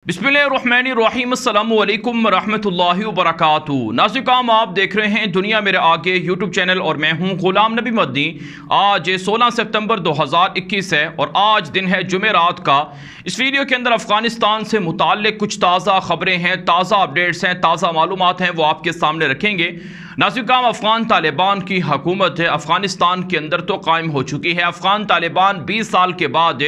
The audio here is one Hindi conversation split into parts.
बिस्मिल्लाहिर्रहमानिर्रहीम अस्सलामु अलैकुम रहमतुल्लाहि व बरकातुहू। नाज़रीन, आप देख रहे हैं दुनिया मेरे आगे यूट्यूब चैनल और मैं हूं गुलाम नबी मदनी। आज 16 सितंबर 2021 है और आज दिन है जुमेरात का। इस वीडियो के अंदर अफ़गानिस्तान से मुताल्लिक़ कुछ ताज़ा ख़बरें हैं, ताज़ा अपडेट्स हैं, ताज़ा मालूमात हैं, वो आपके सामने रखेंगे। नाज़रीन, अफ़गान तालिबान की हुकूमत अफ़गानिस्तान के अंदर तो कायम हो चुकी है। अफ़गान तालिबान 20 साल के बाद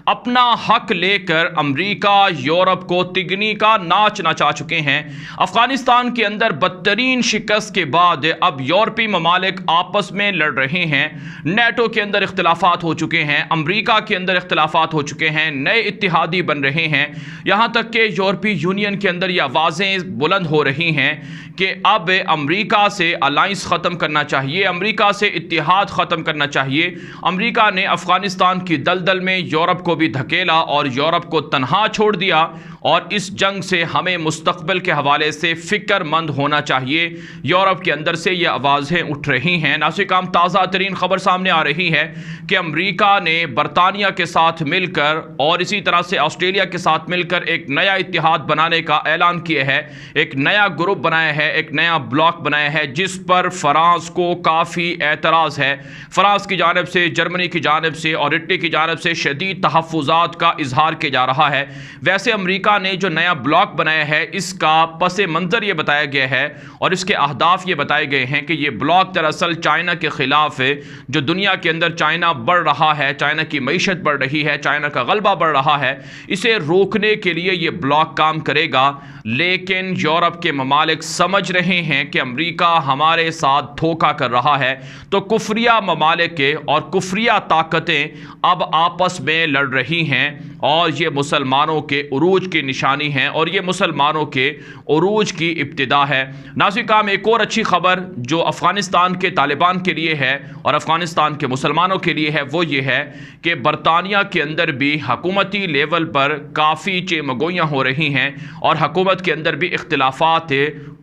अपना हक लेकर अमरीका यूरोप को तिगनी का नाच नचा चुके हैं। अफ़गानिस्तान के अंदर बदतरीन शिकस्त के बाद अब यूरोपीय ममालिक आपस में लड़ रहे हैं। नेटो के अंदर इख्तिलाफ़ात हो चुके हैं, अमरीका के अंदर इख्तिलाफ़ात हो चुके हैं, नए इत्तिहादी बन रहे हैं। यहाँ तक कि यूरोपीय यूनियन के अंदर ये आवाज़ें बुलंद हो रही हैं कि अब अमरीका से अलाइंस ख़त्म करना चाहिए, अमरीका से इत्तिहाद ख़त्म करना चाहिए। अमरीका ने अफ़गानिस्तान की दलदल में यूरोप को भी धकेला और यूरोप को तन्हा छोड़ दिया और इस जंग से हमें मुस्तक़बिल के हवाले से फ़िक्रमंद होना चाहिए। यूरोप के अंदर से ये आवाज़ें उठ रही हैं। नाज़रीन, ताज़ा तरीन ख़बर सामने आ रही है कि अमरीका ने बरतानिया के साथ मिलकर और इसी तरह से ऑस्ट्रेलिया के साथ मिलकर एक नया इत्तिहाद बनाने का ऐलान किया है, एक नया ग्रुप बनाया है, एक नया ब्लॉक बनाया है, जिस पर फ्रांस को काफ़ी एतराज़ है। फ्रांस की जानिब से, जर्मनी की जानिब से और इटली की जानिब से शदीद तहफ़्फ़ुज़ात का इजहार किया जा रहा है। वैसे अमरीका ने जो नया ब्लॉक बनाया है इसका पसे मंज़र ये बताया गया है और इसके अहदाफ ये बताए गए हैं कि ये ब्लॉक दरअसल चाइना के ख़िलाफ़ है। जो दुनिया के अंदर चाइना बढ़ रहा है, चाइना की मईशत बढ़ रही है, चाइना का गलबा बढ़ रहा है, इसे रोकने के लिए ये ब्लॉक काम करेगा। लेकिन यूरोप के ममालिक समझ रहे हैं कि अमरीका हमारे साथ धोखा कर रहा है, तो कुफरिया ममालिक और कुफरिया ताकतें अब आपस में लड़ रही हैं और ये मुसलमानों के उरूज की निशानी है और ये मुसलमानों के उरूज की इब्तिदा है। नाज़रीन, एक और अच्छी खबर जो अफ़गानिस्तान के तालिबान के लिए है और अफ़गानिस्तान के मुसलमानों के लिए है वो ये है कि बरतानिया के अंदर भी हुकूमती लेवल पर काफ़ी चेमगोइयाँ हो रही हैं और हुकूमत के अंदर भी इख्तिलाफ़ात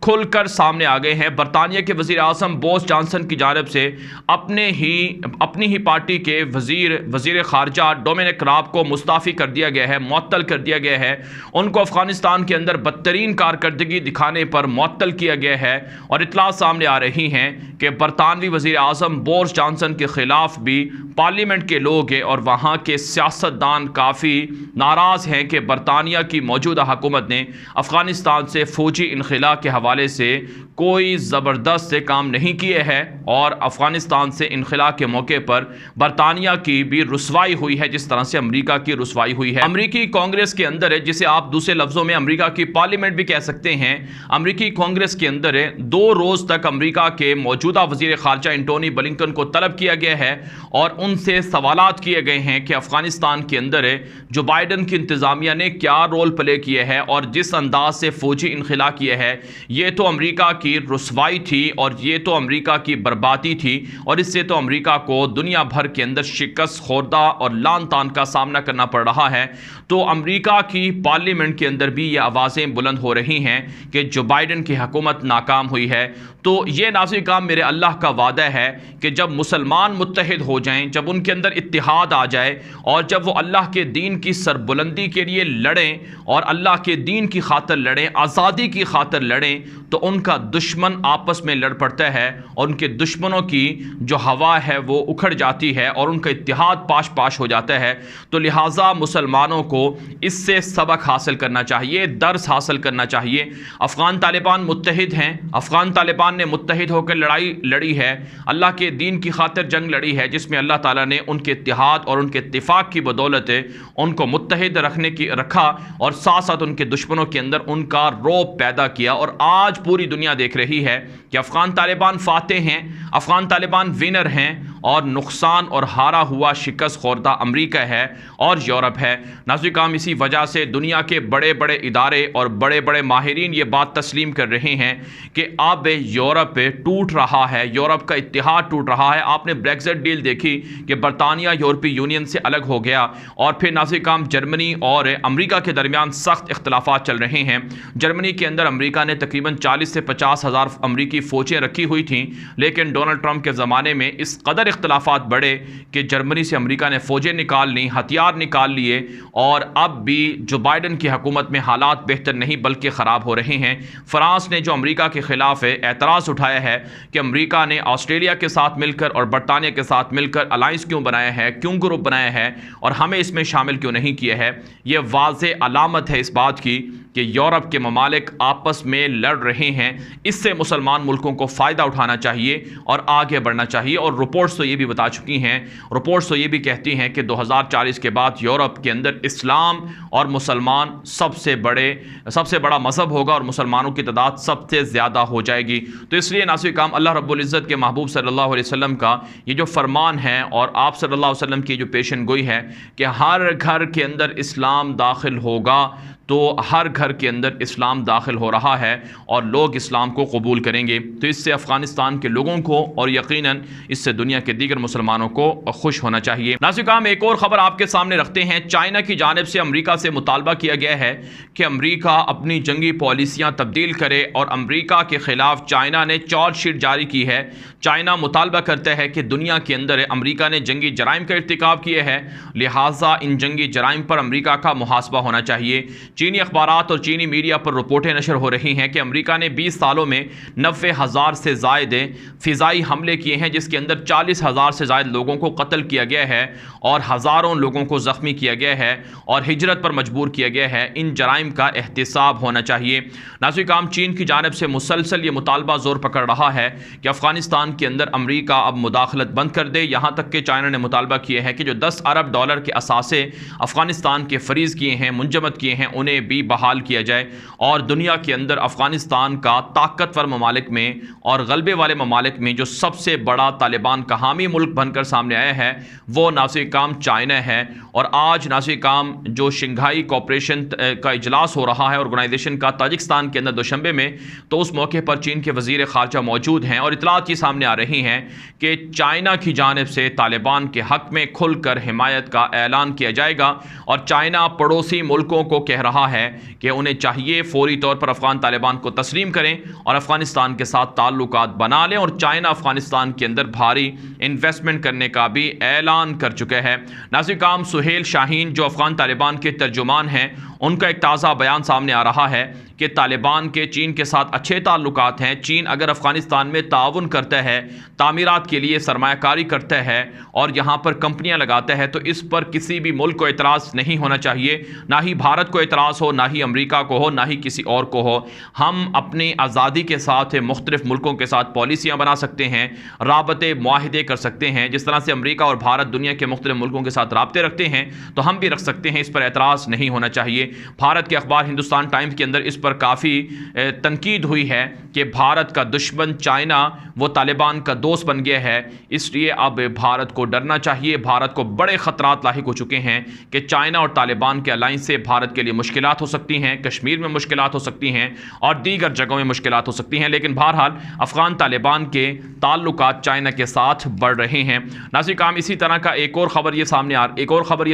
खुलकर सामने आ गए हैं। बरतानिया के वज़ीर आज़म बोरिस जॉनसन की जानिब से अपनी ही पार्टी के वज़ीर ख़ारजा डोमिनिक राब को मुस्ताफ़ी कर दिया गया है, मुअत्तल कर दिया गया है। उनको अफ़गानिस्तान के अंदर बदतरीन कारकर्दगी दिखाने पर मुअत्तल किया गया है और इत्तला सामने आ रही हैं कि बरतानवी वज़ीर आज़म बोरिस जॉनसन के ख़िलाफ़ भी पार्लियामेंट के लोग हैं और वहाँ के सियासतदान काफ़ी नाराज़ हैं कि बरतानिया की मौजूदा हुकूमत ने अफ़गानिस्तान से फ़ौजी इनख़ला के हवाले से कोई ज़बरदस्त से काम नहीं किए हैं और अफ़गानिस्तान से इनख़ला के मौके पर बरतानिया की भी रुसवाई हुई है, जिस तरह से अमरीका की रुसवाई हुई है। अमरीकी कांग्रेस के अंदर है, जिसे आप दूसरे लफ्ज़ों में अमरीका की पार्लियामेंट भी कह सकते हैं, अमरीकी कांग्रेस के अंदर है 2 रोज़ तक अमरीका के मौजूदा वज़ीर ख़ारजा एंटोनी ब्लिंकन को तलब किया गया है और उनसे सवालात किए गए हैं कि अफ़गानिस्तान के अंदर है जो बाइडन की इंतज़ामिया ने क्या रोल प्ले किया है और जिस अंदाज से फ़ौजी इनख़ला किया है, ये तो अमरीका की रुसवाई थी और ये तो अमरीका की बर्बादी थी और इससे तो अमरीका को दुनिया भर के अंदर शिकस्त खोर्दा और लान तान का सामना करना पड़ रहा है। तो अमरीका की पार्लियामेंट के अंदर भी ये आवाज़ें बुलंद हो रही हैं कि जो बाइडन की हुकूमत नाकाम हुई है। तो ये नाज़रीन काम मेरे अल्लाह का वादा है कि जब मुसलमान मुत्तहिद हो जाएं, जब उनके अंदर इत्तिहाद आ जाए और जब वो अल्लाह के दीन की सरबुलंदी के लिए लड़ें और अल्लाह के दीन की खातिर लड़ें, आज़ादी की खातिर लड़ें, तो उनका दुश्मन आपस में लड़ पड़ता है और उनके दुश्मनों की जो हवा है वो उखड़ जाती है और उनका इत्तिहाद पाश पाश हो जाता है। तो लिहाजा मुसलमानों को इससे सबक हासिल करना चाहिए, दर्स हासिल करना चाहिए। अफ़गान तालिबान मुत्तहिद हैं, अफ़गान तालिबान ने मुत्तहिद होकर लड़ाई लड़ी है, अल्लाह के दीन की खातिर जंग लड़ी है, जिसमें अल्लाह ताला ने उनके इत्तिहाद और उनके इत्तिफाक की बदौलत उनको मुत्तहिद रखा और साथ साथ उनके दुश्मनों के अंदर उनका रौब पैदा किया। और आज पूरी दुनिया देख रही है कि अफ़गान तालिबान फातेह हैं, अफ़गान तालिबान विनर हैं और नुकसान और हारा हुआ शिकस्त खोर्दा अमरीका है और यूरोप है। नाज़रीन काम इसी वजह से दुनिया के बड़े बड़े इदारे और बड़े बड़े माहिरीन ये बात तस्लीम कर रहे हैं कि अब यूरोप टूट रहा है, यूरोप का इत्तिहाद टूट रहा है। आपने ब्रेक्सिट डील देखी कि बरतानिया यूरोपीय यूनियन से अलग हो गया और फिर नाज़रीन काम जर्मनी और अमरीका के दरमियान सख्त इख्तलाफात चल रहे हैं। जर्मनी के अंदर अमरीका ने तकरीबन 40 से 50 हज़ार अमरीकी फ़ौजें रखी हुई थी, लेकिन डोनाल्ड ट्रंप के ज़माने में इस कदर इख्तलाफात बढ़े कि जर्मनी से अमेरिका ने फ़ौजें निकाल ली, हथियार निकाल लिए और अब भी जो बाइडन की हुकूमत में हालात बेहतर नहीं बल्कि ख़राब हो रहे हैं। फ्रांस ने जो अमेरिका के ख़िलाफ़ एतराज़ उठाया है कि अमेरिका ने ऑस्ट्रेलिया के साथ मिलकर और बरतानिया के साथ मिलकर अलाइंस क्यों बनाया है, क्यों ग्रुप बनाया है और हमें इसमें शामिल क्यों नहीं किया है, ये वाज़े अलामत है इस बात की कि यूरोप के ममालिक आपस में लड़ रहे हैं। इससे मुसलमान मुल्कों को फ़ायदा उठाना चाहिए और आगे बढ़ना चाहिए। और रिपोर्ट्स तो ये भी बता चुकी हैं, रिपोर्ट्स तो ये भी कहती हैं कि 2040 के बाद यूरोप के अंदर इस्लाम और मुसलमान सबसे बड़ा मज़हब होगा और मुसलमानों की तादाद सबसे ज़्यादा हो जाएगी। तो इसलिए नाज़रीन काम, अल्लाह रब्बुल इज़्ज़त के महबूब सल्लल्लाहु अलैहि वसल्लम का ये जो फरमान है और आप सल्लल्लाहु अलैहि वसल्लम की जो पेशन गोई है कि हर घर के अंदर इस्लाम दाखिल होगा, तो हर घर के अंदर इस्लाम दाखिल हो रहा है और लोग इस्लाम को कबूल करेंगे। तो इससे अफ़गानिस्तान के लोगों को और यकीनन इससे दुनिया के दीगर मुसलमानों को खुश होना चाहिए। नाज़रीन काम, एक और ख़बर आपके सामने रखते हैं। चाइना की जानिब से अमेरिका से मुतालबा किया गया है कि अमेरिका अपनी जंगी पॉलिसियाँ तब्दील करे और अमेरिका के ख़िलाफ़ चाइना ने चार्ज शीट जारी की है। चाइना मुतालबा करता है कि दुनिया के अंदर अमेरिका ने जंगी जराइम का इर्तिकाब किया है, लिहाजा इन जंगी जराइम पर अमेरिका का मुहासबा होना चाहिए। चीनी अखबारात और चीनी मीडिया पर रिपोर्टें नशर हो रही हैं कि अमेरिका ने 20 सालों में 90,000 से ज़ायद फ़िज़ाई हमले किए हैं, जिसके अंदर 40,000 से ज़ायद लोगों को कत्ल किया गया है और हज़ारों लोगों को ज़ख्मी किया गया है और हिजरत पर मजबूर किया गया है। इन जराइम का एहतिसाब होना चाहिए। नाज़रीन काम, चीन की जानिब से मुसलसल ये मुतालबा ज़ोर पकड़ रहा है कि अफ़गानिस्तान के अंदर अमेरिका अब मुदाखलत बंद कर दे। यहाँ तक कि चाइना ने मुतालबा किया है कि जो $10 अरब के असासे अफ़गानिस्तान के फ़रीज़ किए हैं, मुंजमद किए हैं, उन्हें भी बहाल किया जाए और दुनिया के अंदर अफ़गानिस्तान का ताकतवर ममालिक में और गलबे वाले ममालिक में जो सबसे बड़ा तालिबान का हामी मुल्क बनकर सामने आया है वो नाज़रीन काम चाइना है। और आज नाज़रीन काम, जो शंघाई कोऑपरेशन का इजलास हो रहा है ऑर्गेनाइजेशन का ताजिकिस्तान के अंदर दोशंबे में, तो उस मौके पर चीन के वज़ीर ख़ारजा मौजूद हैं और इतलात ये सामने आ रही हैं कि चाइना की जानिब से तालिबान के हक़ में खुलकर हिमायत का ऐलान किया जाएगा और चाइना पड़ोसी मुल्कों को कह रहा है कि उन्हें चाहिए फ़ौरी तौर पर अफ़गान तालिबान को तस्लीम करें और अफ़गानिस्तान के साथ ताल्लुकात बना लें। और चाइना अफ़गानिस्तान के अंदर भारी इन्वेस्टमेंट करने का भी ऐलान कर चुका है। नाज़रीन काम, सुहेल शाहीन जो अफ़गान तालिबान के तर्जुमान हैं, उनका एक ताज़ा बयान सामने आ रहा है कि तालिबान के चीन के साथ अच्छे ताल्लुकात हैं। चीन अगर अफ़गानिस्तान में ताउन करता है, तामीरात के लिए सरमायाकारी करता है और यहाँ पर कंपनियाँ लगाता है, तो इस पर किसी भी मुल्क को एतराज़ नहीं होना चाहिए। ना ही भारत को एतराज़ हो, ना ही अमेरिका को हो, ना ही किसी और को हो। हम अपनी आज़ादी के साथ मुख्तलिफ मुल्कों के साथ पॉलिसियाँ बना सकते हैं, राबते मुआहिदे कर सकते हैं। जिस तरह से अमेरिका और भारत दुनिया के मुख्तलिफ मुल्कों के साथ राबते रखते हैं, तो हम भी रख सकते हैं। इस पर एतराज़ नहीं होना चाहिए। भारत के अखबार हिंदुस्तान टाइम्स के अंदर इस पर काफ़ी तनकीद हुई है कि भारत का दुश्मन चाइना वो तालिबान का दोस्त बन गया है, इसलिए अब भारत को डरना चाहिए। भारत को बड़े ख़तरात लाहिक हो चुके हैं कि चाइना और तालिबान के अलाइंस से भारत के लिए मुश्किलात हो सकती हैं, कश्मीर में मुश्किलात हो सकती हैं और दीगर जगहों में मुश्किलात हो सकती हैं। लेकिन बहरहाल अफ़गान तालिबान के ताल्लुकात चाइना के साथ बढ़ रहे हैं। नाज़रीन काम, इसी तरह का एक और ख़बर ये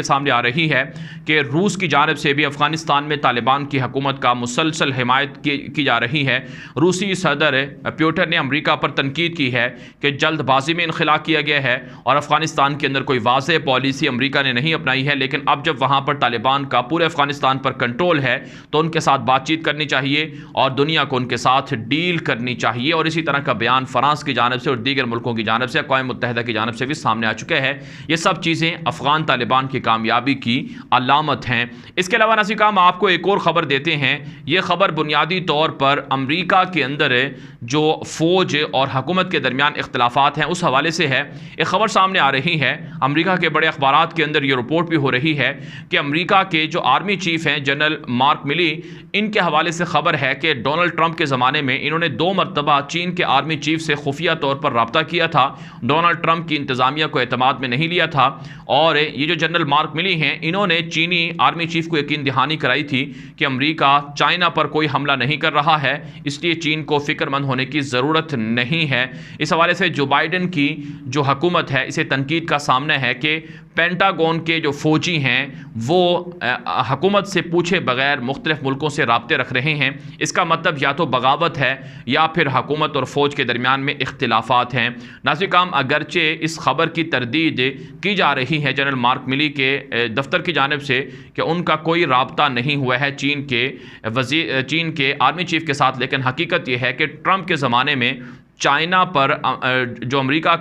सामने आ रही है कि रूस की जानिब से भी अफ़गानिस्तान में तालिबान की हुकूमत का मुसलसल हिमायत की जा रही है। रूसी सदर पुतिन ने अमेरिका पर तनकीद की है कि जल्दबाजी में इनखिला किया गया है और अफ़गानिस्तान के अंदर कोई वाज़ेह पॉलिसी अमेरिका ने नहीं अपनाई है। लेकिन अब जब वहाँ पर तालिबान का पूरे अफ़गानिस्तान पर कंट्रोल है, तो उनके साथ बातचीत करनी चाहिए और दुनिया को उनके साथ डील करनी चाहिए। और इसी तरह का बयान फ्रांस की जानिब से और दीगर मुल्कों की जानिब से, अक़वाम मुत्तहिदा की जानिब से भी सामने आ चुका है। ये सब चीज़ें अफ़गान तालिबान की कामयाबी की अलामत हैं। इसके अलावा नाज़रीन काम, आपको एक और ख़बर देते हैं। ये ख़बर बुनियादी तौर पर अमेरिका के अंदर जो फ़ौज और हुकूमत के दरमियान इख्तलाफात हैं उस हवाले से है। एक ख़बर सामने आ रही है, अमेरिका के बड़े अखबारात के अंदर ये रिपोर्ट भी हो रही है कि अमेरिका के जो आर्मी चीफ़ हैं जनरल मार्क मिली, इनके हवाले से ख़बर है कि डोनाल्ड ट्रंप के ज़माने में इन्होंने 2 मरतबा चीन के आर्मी चीफ़ से खुफिया तौर पर रब्ता किया था। डोनाल्ड ट्रंप की इंतज़ामिया को एतमाद में नहीं लिया था और ये जो जनरल मार्क मिली हैं, इन्होंने चीनी आर्मी चीफ़ को यकीन दहानी कराई थी कि अमेरिका चाइना पर कोई हमला नहीं कर रहा है, इसलिए चीन को फिक्रमंद होने की ज़रूरत नहीं है। इस हवाले से जो बाइडन की जो हुकूमत है इसे तनकीद का सामना है कि पेंटागन के जो फौजी हैं वो हुकूमत से पूछे बगैर मुख्तलिफ मुल्कों से राब्ते रख रहे हैं। इसका मतलब या तो बगावत है या फिर हुकूमत और फ़ौज के दरमियान में इख्तिलाफात हैं। नाज़िर-ए-किराम, अगरचे इस खबर की तरदीद की जा रही है जनरल मार्क मिली के दफ्तर की जानिब से कि उनका कोई राब्ता नहीं हुआ है चीन के आर्मी चीफ के साथ, लेकिन हकीकत यह है कि ट्रंप के ज़माने में चाइना पर जो अमेरिका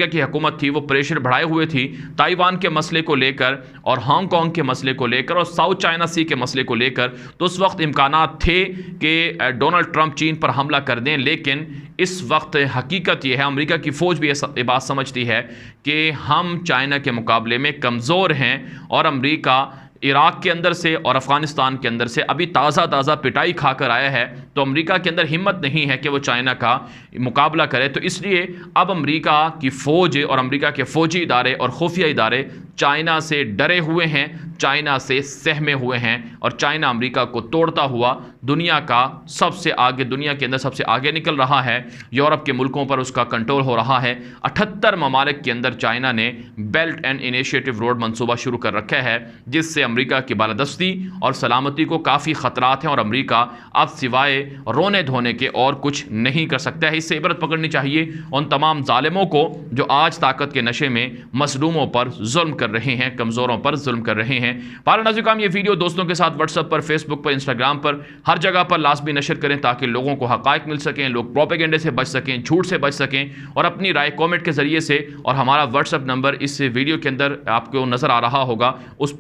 की हुकूमत थी वो प्रेशर बढ़ाए हुए थी ताइवान के मसले को लेकर और हांगकांग के मसले को लेकर और साउथ चाइना सी के मसले को लेकर। तो उस वक्त इम्कानात थे कि डोनाल्ड ट्रंप चीन पर हमला कर दें, लेकिन इस वक्त हकीकत यह है, अमेरिका की फ़ौज भी ये बात समझती है कि हम चाइना के मुकाबले में कमज़ोर हैं और अमेरिका इराक़ के अंदर से और अफ़गानिस्तान के अंदर से अभी ताज़ा पिटाई खाकर आया है, तो अमेरिका के अंदर हिम्मत नहीं है कि वो चाइना का मुकाबला करे। तो इसलिए अब अमेरिका की फ़ौज और अमेरिका के फ़ौजी इदारे और खुफिया इदारे चाइना से डरे हुए हैं, चाइना से सहमे हुए हैं और चाइना अमेरिका को तोड़ता हुआ दुनिया के अंदर सबसे आगे निकल रहा है। यूरोप के मुल्कों पर उसका कंट्रोल हो रहा है। 78 ममालिक के अंदर चाइना ने बेल्ट एंड इनिशिएटिव रोड मंसूबा शुरू कर रखा है, जिससे अमेरिका की बालादस्ती और सलामती को काफ़ी ख़तरात हैं और अमेरिका अब सिवाय रोने धोने के और कुछ नहीं कर सकता है। इससे इबरत पकड़नी चाहिए उन तमाम जालिमों को जो आज ताकत के नशे में मजलूमों पर जुल्म कर रहे हैं, कमज़ोरों पर जुल्म कर रहे हैं। नाज़िर-ए-किराम, ये वीडियो दोस्तों के साथ व्हाट्सएप पर, फेसबुक पर, इंस्टाग्राम पर, हर जगह पर लाजमी नशर करें ताकि लोगों को हक़ाइक़ मिल सकें, लोग प्रोपेगेंडे से बच सकें, झूठ से बच सकें और अपनी राय कमेंट के ज़रिए से, और हमारा व्हाट्सएप नंबर इस वीडियो के अंदर आपको नज़र आ रहा होगा, उस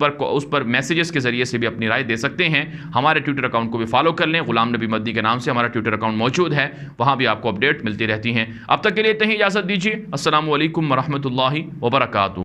पर मैसेजेस के ज़रिए से भी अपनी राय दे सकते हैं। हमारे ट्विटर अकाउंट को भी फॉलो कर लें, गुलाम नबी मदनी के नाम से हमारा ट्विटर अकाउंट मौजूद है, वहाँ भी आपको अपडेट मिलती रहती हैं। अब तक के लिए इतनी ही इजाज़त दीजिए। अस्सलामु अलैकुम व रहमतुल्लाहि व बरकातुहू।